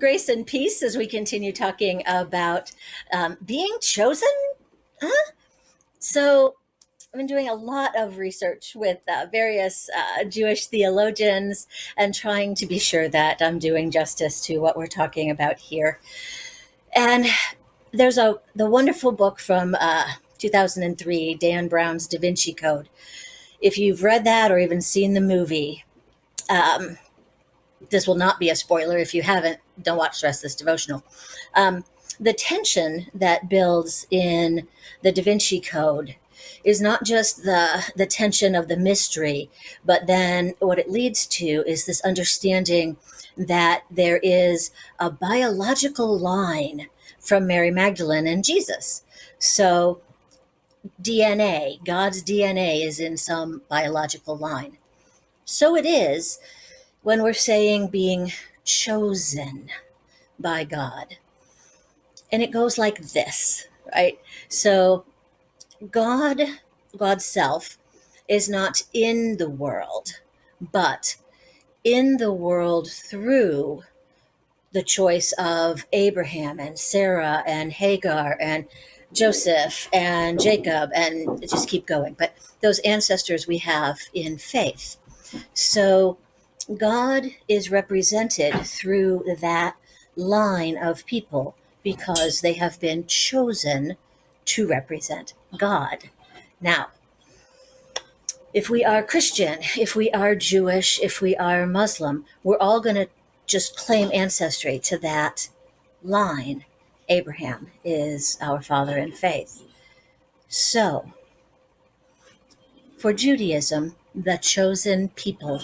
Grace and peace as we continue talking about being chosen. Huh? So, I've been doing a lot of research with various Jewish theologians and trying to be sure that I'm doing justice to what we're talking about here. And there's the wonderful book from 2003, Dan Brown's Da Vinci Code. If you've read that or even seen the movie, um, this will not be a spoiler. If you haven't, don't watch the rest of this devotional. The tension that builds in the Da Vinci Code is not just the tension of the mystery, but then what it leads to is this understanding that there is a biological line from Mary Magdalene and Jesus. So DNA, God's DNA is in some biological line. So it is when we're saying being chosen by God. And it goes like this, right? So God, God's self, is not in the world, but in the world through the choice of Abraham and Sarah and Hagar and Joseph and Jacob, and just keep going. But those ancestors we have in faith. So God is represented through that line of people because they have been chosen to represent God. Now, if we are Christian, if we are Jewish, if we are Muslim, we're all going to just claim ancestry to that line. Abraham is our father in faith. So, for Judaism, the chosen people,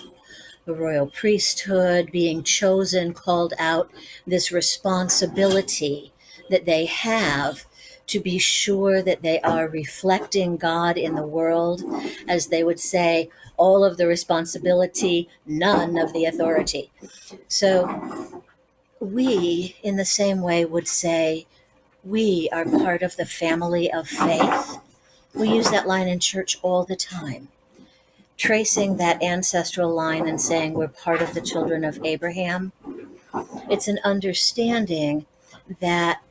the royal priesthood, being chosen, called out, this responsibility that they have to be sure that they are reflecting God in the world, as they would say, all of the responsibility, none of the authority. So we, in the same way, would say, we are part of the family of faith. We use that line in church all the time, tracing that ancestral line and saying we're part of the children of Abraham. It's an understanding that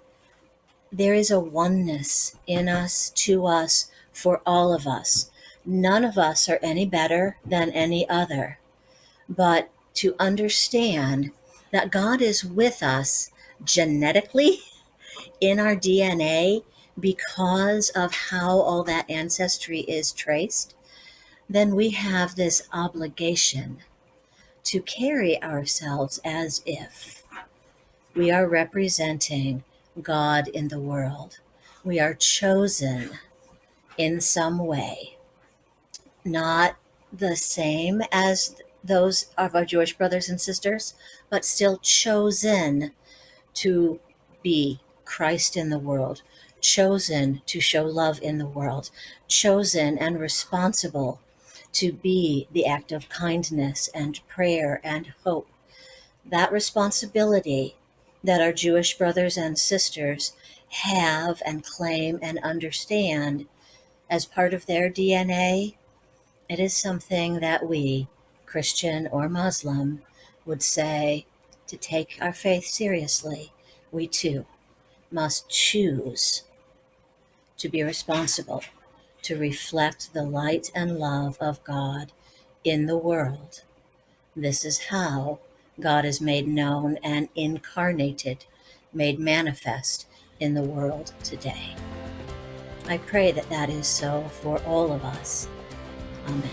there is a oneness in us, to us, for all of us. None of us are any better than any other, but to understand that God is with us genetically in our DNA because of how all that ancestry is traced, then we have this obligation to carry ourselves as if we are representing God in the world. We are chosen in some way, not the same as those of our Jewish brothers and sisters, but still chosen to be Christ in the world, chosen to show love in the world, chosen and responsible to be the act of kindness and prayer and hope. That responsibility that our Jewish brothers and sisters have and claim and understand as part of their DNA, it is something that we, Christian or Muslim, would say to take our faith seriously. We too must choose to be responsible, to reflect the light and love of God in the world. This is how God is made known and incarnated, made manifest in the world today. I pray that that is so for all of us. Amen.